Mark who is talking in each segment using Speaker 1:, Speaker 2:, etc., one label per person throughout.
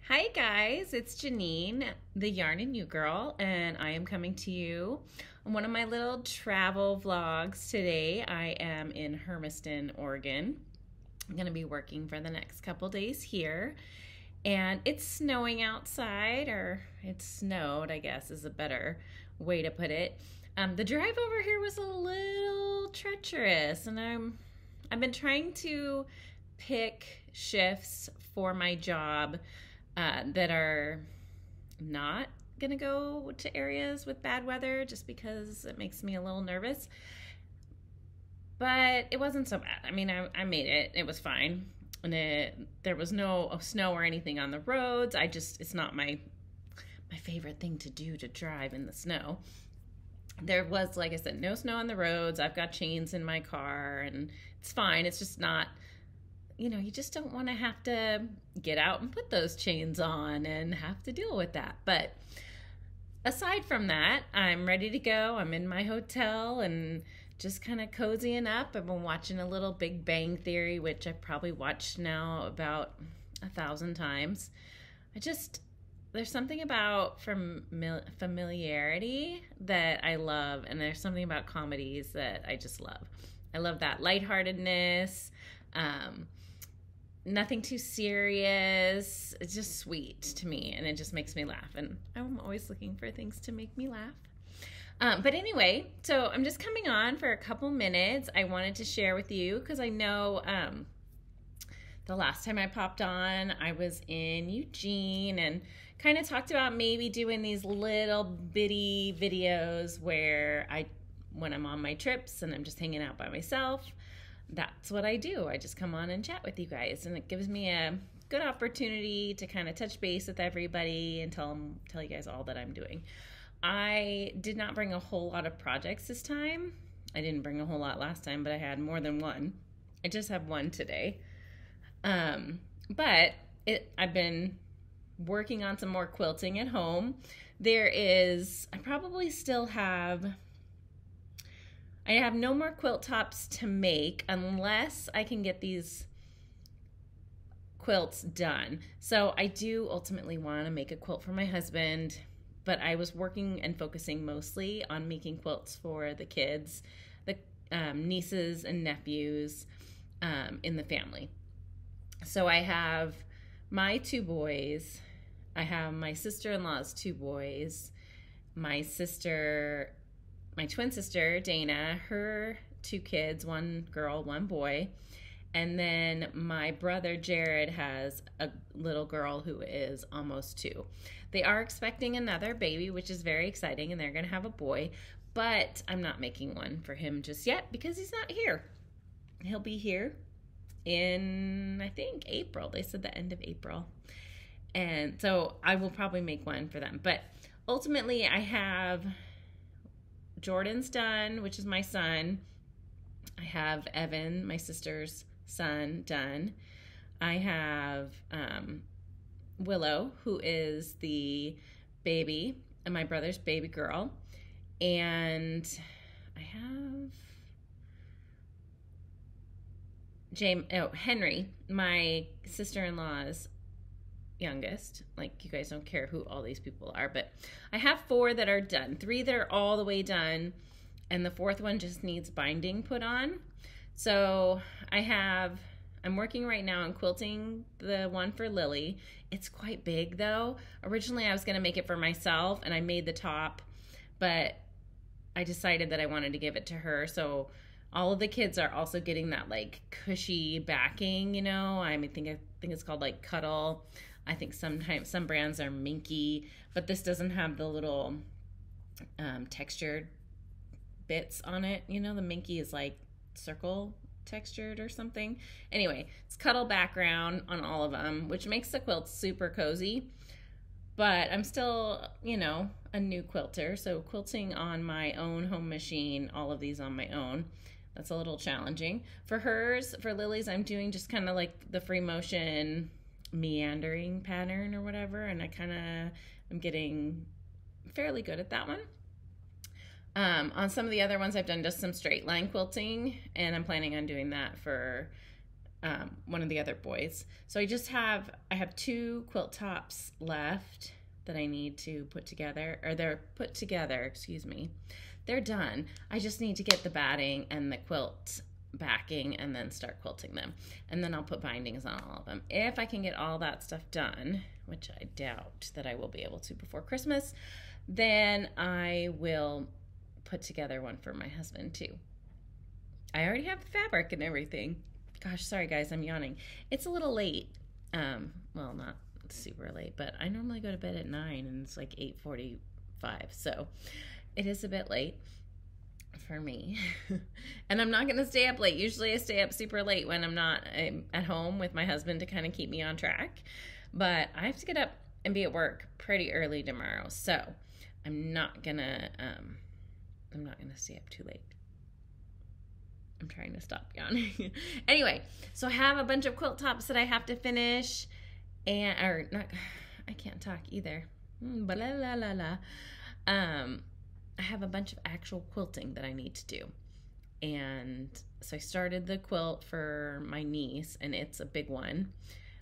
Speaker 1: Hi guys, it's Janine, the Yarn and You Girl, and I am coming to you on one of my little travel vlogs today. I am in Hermiston, Oregon. I'm going to be working for the next couple days here, and it's snowing outside, or it snowed, I guess is a better way to put it. The drive over here was a little treacherous, and I've been trying to pick shifts for my job that are not gonna go to areas with bad weather just because it makes me a little nervous. But it wasn't so bad. I mean, I made it. It was fine. And there was no snow or anything on the roads. It's not my favorite thing to do, to drive in the snow. There was, like I said, no snow on the roads. I've got chains in my car and it's fine. It's just not, you just don't want to have to get out and put those chains on and have to deal with that. But aside from that, I'm ready to go. I'm in my hotel and just kind of cozying up. I've been watching a little Big Bang Theory, which I've probably watched now about 1,000 times. There's something about familiarity that I love, and there's something about comedies that I just love. I love that lightheartedness. Nothing too serious. It's just sweet to me, and it just makes me laugh. And I'm always looking for things to make me laugh. But anyway, so I'm just coming on for a couple minutes. I wanted to share with you because I know the last time I popped on, I was in Eugene and kind of talked about maybe doing these little bitty videos where when I'm on my trips and I'm just hanging out by myself, that's what I do. I just come on and chat with you guys, and it gives me a good opportunity to kind of touch base with everybody and tell you guys all that I'm doing. I did not bring a whole lot of projects this time. I didn't bring a whole lot last time, but I had more than one. I just have one today. But I've been working on some more quilting at home. I probably still I have no more quilt tops to make unless I can get these quilts done. So I do ultimately want to make a quilt for my husband, but I was working and focusing mostly on making quilts for the kids, the nieces and nephews in the family. So I have my 2 boys. I have my sister-in-law's 2 boys, my twin sister, Dana, her 2 kids, 1 girl, 1 boy. And then my brother, Jared, has a little girl who is almost 2. They are expecting another baby, which is very exciting, and they're going to have a boy. But I'm not making one for him just yet because he's not here. He'll be here in, I think, April. They said the end of April. And so I will probably make one for them. But ultimately, I have Jordan's done, which is my son. I have Evan, my sister's son, done. I have Willow, who is the baby and my brother's baby girl. And I have Henry, my sister-in-law's youngest. Like, you guys don't care who all these people are, but I have 4 that are done, 3 that are all the way done, and the 4th one just needs binding put on. So I'm working right now on quilting the one for Lily. It's quite big though. Originally I was going to make it for myself, and I made the top, but I decided that I wanted to give it to her. So all of the kids are also getting that like cushy backing, I think it's called like Cuddle. I think sometimes some brands are Minky, but this doesn't have the little textured bits on it. The Minky is like circle textured or something. Anyway, it's Cuddle background on all of them, which makes the quilt super cozy. But I'm still, a new quilter, so quilting on my own home machine, all of these on my own, that's a little challenging. For Lily's, I'm doing just kind of like the free motion meandering pattern or whatever, and I'm getting fairly good at that one. On some of the other ones, I've done just some straight line quilting, and I'm planning on doing that for one of the other boys. So I have 2 quilt tops left that I need to put together, or they're put together, excuse me. They're done. I just need to get the batting and the quilt backing and then start quilting them. And then I'll put bindings on all of them. If I can get all that stuff done, which I doubt that I will be able to before Christmas, then I will put together one for my husband too. I already have the fabric and everything. Gosh, sorry guys, I'm yawning. It's a little late. Well, not super late, but I normally go to bed at 9 and it's like 8:45. So it is a bit late for me. And I'm not going to stay up late. Usually I stay up super late when I'm at home with my husband to kind of keep me on track. But I have to get up and be at work pretty early tomorrow. So I'm not going to stay up too late. I'm trying to stop yawning. Anyway, so I have a bunch of quilt tops that I have to finish, I can't talk either. I have a bunch of actual quilting that I need to do. And so I started the quilt for my niece, and it's a big one.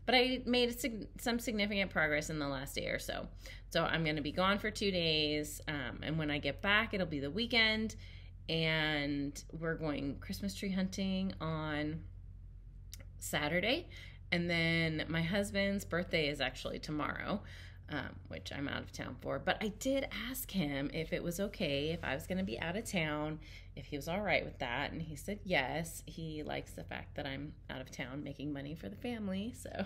Speaker 1: But I made some significant progress in the last day or so. So I'm going to be gone for 2 days, and when I get back, it'll be the weekend. And we're going Christmas tree hunting on Saturday. And then my husband's birthday is actually tomorrow, which I'm out of town for. But I did ask him if it was okay if I was going to be out of town, if he was all right with that. And he said yes. He likes the fact that I'm out of town making money for the family. So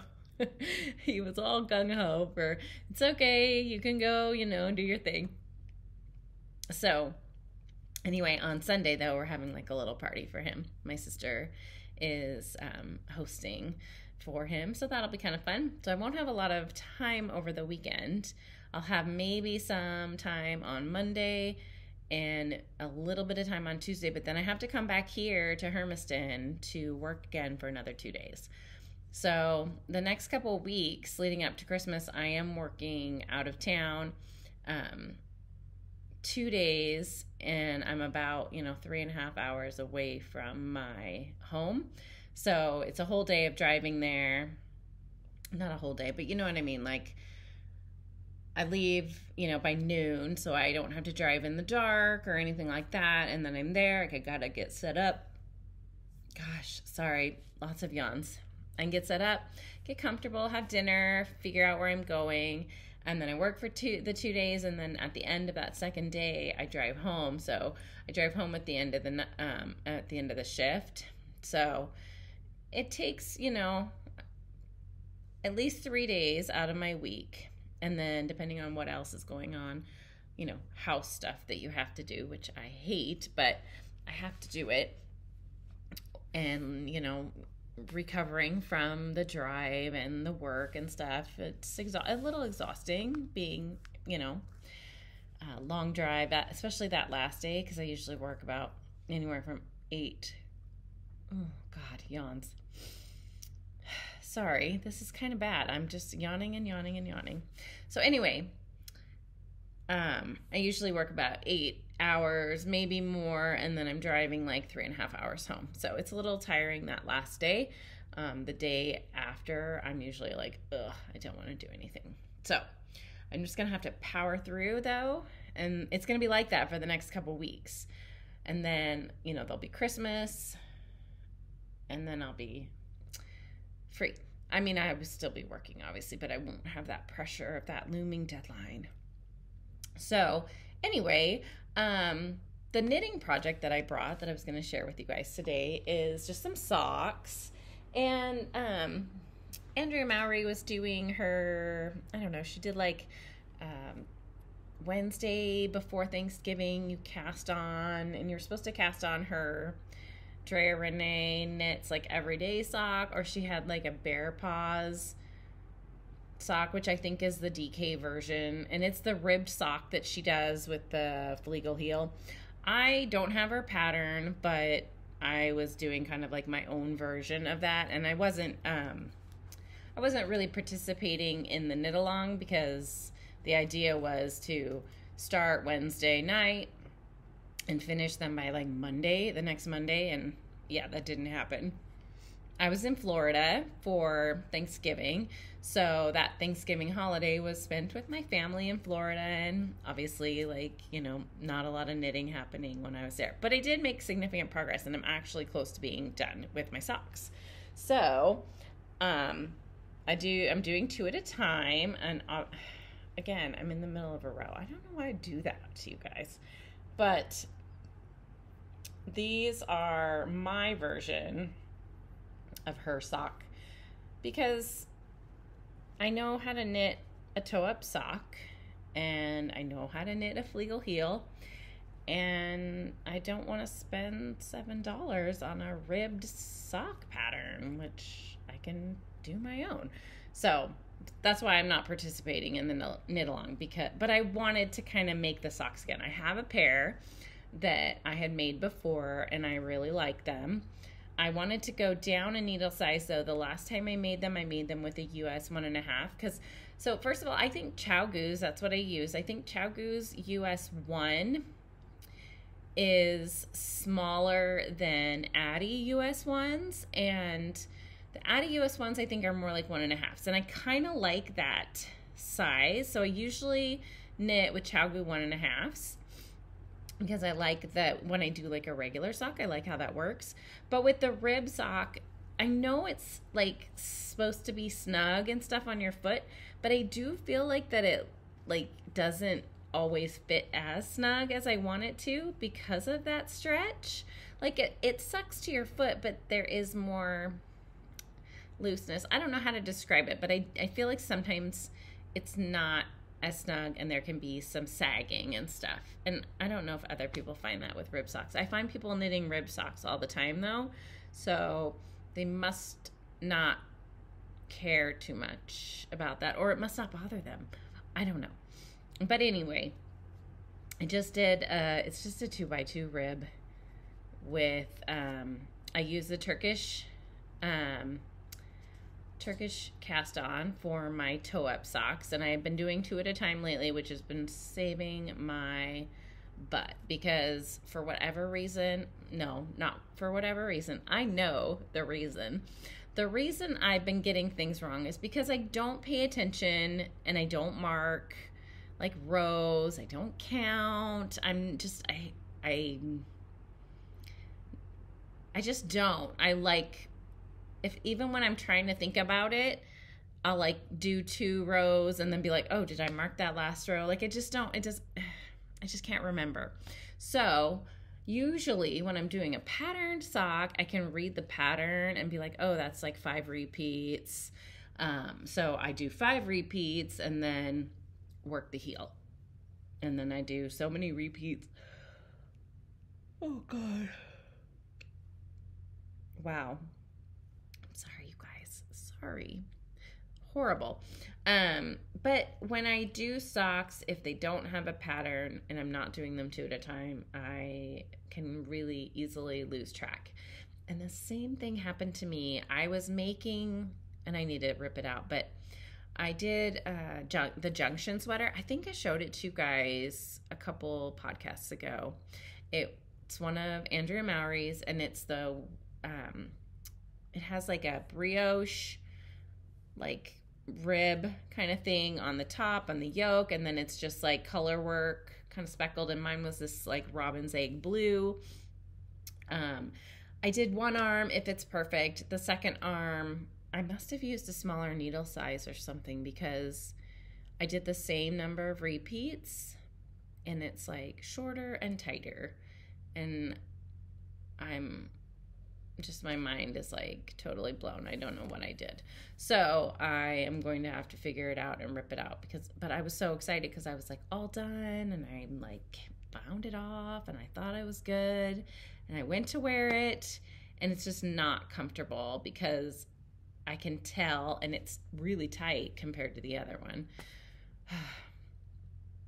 Speaker 1: he was all gung-ho for, it's okay, you can go, do your thing. So anyway, on Sunday, though, we're having like a little party for him. My sister is hosting for him, so that'll be kind of fun. So I won't have a lot of time over the weekend. I'll have maybe some time on Monday and a little bit of time on Tuesday, but then I have to come back here to Hermiston to work again for another 2 days. So the next couple of weeks leading up to Christmas, I am working out of town 2 days, and I'm about 3.5 hours away from my home. So it's a whole day of driving there. Not a whole day, but you know what I mean. Like I leave by noon, so I don't have to drive in the dark or anything like that. And then I'm there. I gotta get set up. Gosh, sorry, lots of yawns. I can get set up, get comfortable, have dinner, figure out where I'm going. And then I work for the 2 days, and then at the end of that second day, I drive home. So I drive home at the end of the shift. So it takes at least 3 days out of my week, and then depending on what else is going on, house stuff that you have to do, which I hate, but I have to do it, and recovering from the drive and the work and stuff. It's a little exhausting being, a long drive, especially that last day, because I usually work about anywhere from 8. Oh, God, yawns. Sorry, this is kind of bad. I'm just yawning and yawning and yawning. So anyway, I usually work about 8 hours, maybe more, and then I'm driving like 3.5 hours home. So it's a little tiring that last day. The day after, I'm usually like, ugh, I don't want to do anything. So I'm just going to have to power through, though, and it's going to be like that for the next couple weeks. And then, there'll be Christmas, and then I'll be free. I mean, I would still be working, obviously, but I won't have that pressure of that looming deadline. So anyway, the knitting project that I brought that I was going to share with you guys today is just some socks. And Andrea Mowry was doing her, I don't know, she did like Wednesday before Thanksgiving, you cast on, and you're supposed to cast on her Drea Renee knits like everyday sock, or she had like a Bear Paws sock, which I think is the DK version, and it's the ribbed sock that she does with the fleagle heel. I don't have her pattern, but I was doing kind of like my own version of that, and I wasn't really participating in the knit along because the idea was to start Wednesday night and finish them by like Monday, the next Monday, and yeah, that didn't happen. I was in Florida for Thanksgiving. So that Thanksgiving holiday was spent with my family in Florida, and obviously, like, not a lot of knitting happening when I was there. But I did make significant progress, and I'm actually close to being done with my socks. So, I'm doing two at a time, and again, I'm in the middle of a row. I don't know why I do that to you guys, but these are my version of her sock, because I know how to knit a toe-up sock, and I know how to knit a Flegel heel, and I don't want to spend $7 on a ribbed sock pattern, which I can do my own. So that's why I'm not participating in the knit along, but I wanted to kind of make the socks again. I have a pair that I had made before, and I really like them. I wanted to go down a needle size, though. The last time I made them with a US 1.5, because, so first of all, I think ChowGoo's, that's what I use. I think ChowGoo's US 1 is smaller than Addy US 1s, and the Addy US 1s I think are more like 1.5s, and I kind of like that size. So I usually knit with ChowGoo 1.5s, because I like that when I do like a regular sock, I like how that works. But with the rib sock, I know it's like supposed to be snug and stuff on your foot, but I do feel like that it like doesn't always fit as snug as I want it to because of that stretch. Like it sucks to your foot, but there is more looseness. I don't know how to describe it, but I feel like sometimes it's not as snug, and there can be some sagging and stuff. And I don't know if other people find that with rib socks. I find people knitting rib socks all the time, though, so they must not care too much about that, or it must not bother them. I don't know. But anyway, I just did it's just a 2x2 rib with I use the Turkish cast on for my toe-up socks, and I've been doing 2 at a time lately, which has been saving my butt, because for whatever reason, no, not for whatever reason, I know the reason. The reason I've been getting things wrong is because I don't pay attention, and I don't mark like rows, I don't count. I just don't. I like, if even when I'm trying to think about it, I'll like do 2 rows and then be like, oh, did I mark that last row? Like I just can't remember. So usually when I'm doing a patterned sock, I can read the pattern and be like, oh, that's like 5 repeats. So I do 5 repeats and then work the heel. And then I do so many repeats. Oh God. Wow. Sorry, you guys. Sorry. Horrible. But when I do socks, if they don't have a pattern and I'm not doing them 2 at a time, I can really easily lose track. And the same thing happened to me. I was making, and I need to rip it out, but I did the Junction sweater. I think I showed it to you guys a couple podcasts ago. It's one of Andrea Mowry's, and it's the it has like a brioche like rib kind of thing on the top, on the yoke, and then it's just like color work, kind of speckled, and mine was this like robin's egg blue. I did one arm, if it's perfect. The second arm, I must have used a smaller needle size or something, because I did the same number of repeats and it's like shorter and tighter, and my mind is like totally blown. I don't know what I did. So I am going to have to figure it out and rip it out, but I was so excited because I was like all done, and I like bound it off, and I thought I was good, and I went to wear it, and it's just not comfortable because I can tell, and it's really tight compared to the other one.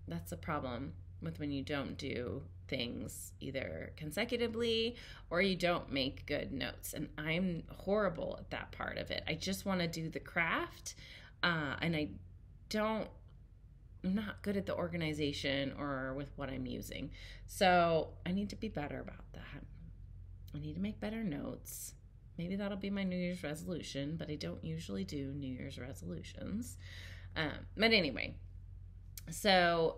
Speaker 1: That's the problem with when you don't do things either consecutively or you don't make good notes, and I'm horrible at that part of it. I just want to do the craft, and I'm not good at the organization or with what I'm using, so I need to be better about that. I need to make better notes, maybe that'll be my New Year's resolution, but I don't usually do New Year's resolutions. But anyway, so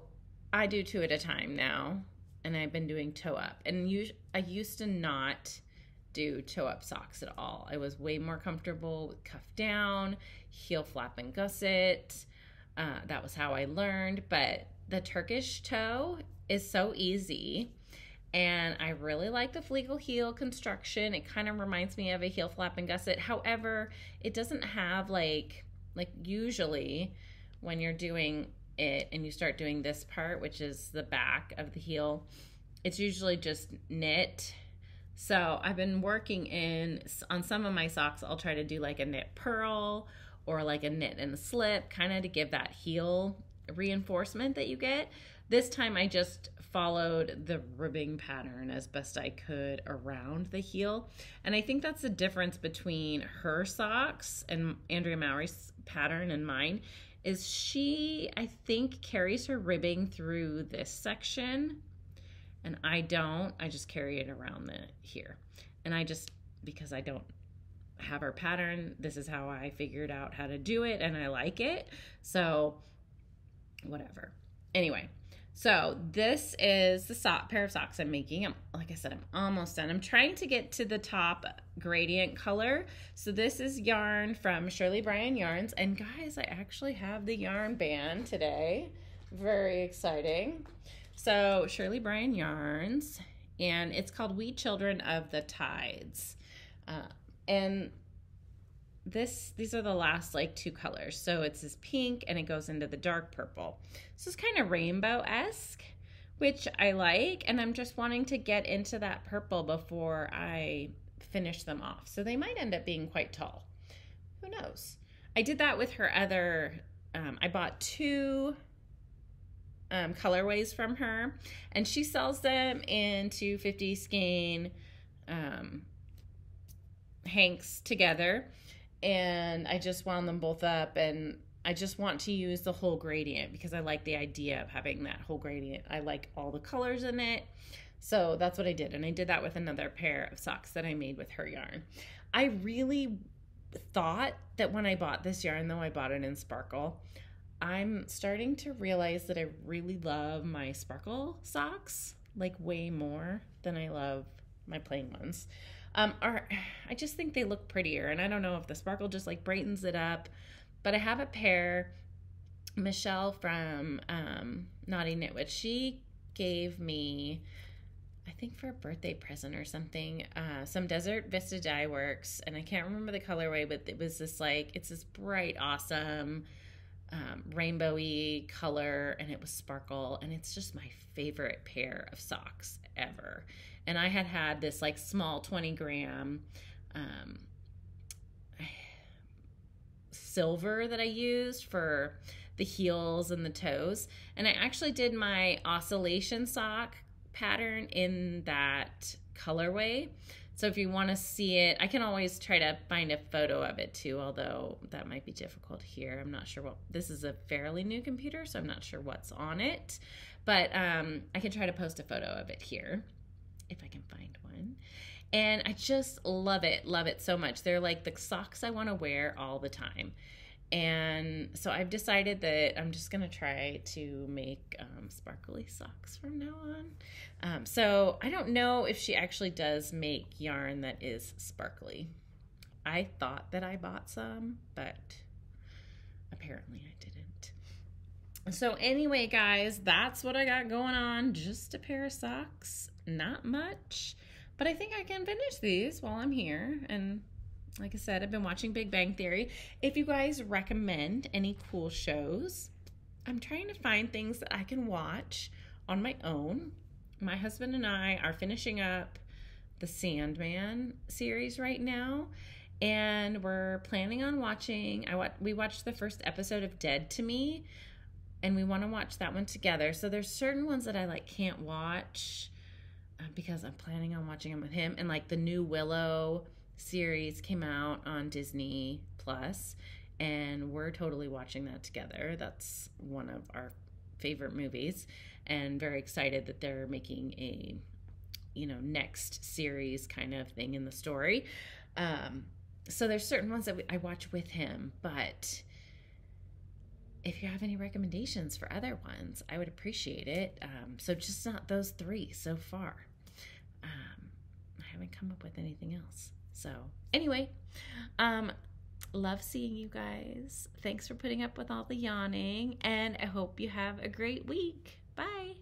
Speaker 1: I do 2 at a time now, and I've been doing toe up. And I used to not do toe up socks at all. I was way more comfortable with cuff down, heel flap and gusset. That was how I learned. But the Turkish toe is so easy, and I really like the Flegel heel construction. It kind of reminds me of a heel flap and gusset. However, it doesn't have like usually when you're doing it and you start doing this part, which is the back of the heel, it's usually just knit. So I've been working on some of my socks. I'll try to do like a knit purl or like a knit and a slip, kind of to give that heel reinforcement that you get. This time I just followed the ribbing pattern as best I could around the heel. And I think that's the difference between her socks and Andrea Mowry's pattern and mine, is she, I think, carries her ribbing through this section, and I don't. I just carry it around here. And because I don't have her pattern, this is how I figured out how to do it, and I like it. So whatever. Anyway, so this is the pair of socks I'm making. Like I said, I'm almost done. I'm trying to get to the top gradient color. So this is yarn from Shirley Bryan Yarns. And guys, I actually have the yarn band today. Very exciting. So Shirley Bryan Yarns, and it's called We Children of the Tides. And these are the last like 2 colors. So it's this pink and it goes into the dark purple. So it's kind of rainbow-esque, which I like, and I'm just wanting to get into that purple before I finish them off. So they might end up being quite tall. Who knows? I did that with her other, I bought 2 colorways from her, and she sells them into 50 skein hanks together. And I just wound them both up, and I just want to use the whole gradient because I like the idea of having that whole gradient. I like all the colors in it. So that's what I did. And I did that with another pair of socks that I made with her yarn. I really thought that when I bought this yarn, though I bought it in Sparkle, I'm starting to realize that I really love my Sparkle socks, like way more than I love my plain ones. I just think they look prettier, and I don't know if the Sparkle just like brightens it up, but I have a pair, Michelle from Naughty Knitwit, she gave me, I think for a birthday present or something, some Desert Vista Dye Works, and I can't remember the colorway, but it was this like, it's this bright, awesome, rainbowy color, and it was Sparkle, and it's just my favorite pair of socks ever. And I had this like small 20-gram silver that I used for the heels and the toes. And I actually did my oscillation sock pattern in that colorway. So if you want to see it, I can always try to find a photo of it too, although that might be difficult here. I'm not sure this is a fairly new computer, so I'm not sure what's on it. But I can try to post a photo of it here, if I can find one. And I just love it so much. They're like the socks I want to wear all the time. And so I've decided that I'm just going to try to make sparkly socks from now on. So I don't know if she actually does make yarn that is sparkly. I thought that I bought some, but apparently I didn't. So anyway, guys, that's what I got going on. Just a pair of socks, not much, but I think I can finish these while I'm here. And like I said, I've been watching Big Bang Theory. If you guys recommend any cool shows, I'm trying to find things that I can watch on my own. My husband and I are finishing up the Sandman series right now, and we're planning on watching, we watched the first episode of Dead to Me, and we want to watch that one together. So there's certain ones that I like can't watch because I'm planning on watching them with him. And like the new Willow series came out on Disney Plus, and we're totally watching that together. That's one of our favorite movies, and very excited that they're making a next series kind of thing in the story. So there's certain ones that I watch with him, but if you have any recommendations for other ones, I would appreciate it. So just not those 3 so far. I haven't come up with anything else. So anyway, love seeing you guys. Thanks for putting up with all the yawning, and I hope you have a great week. Bye.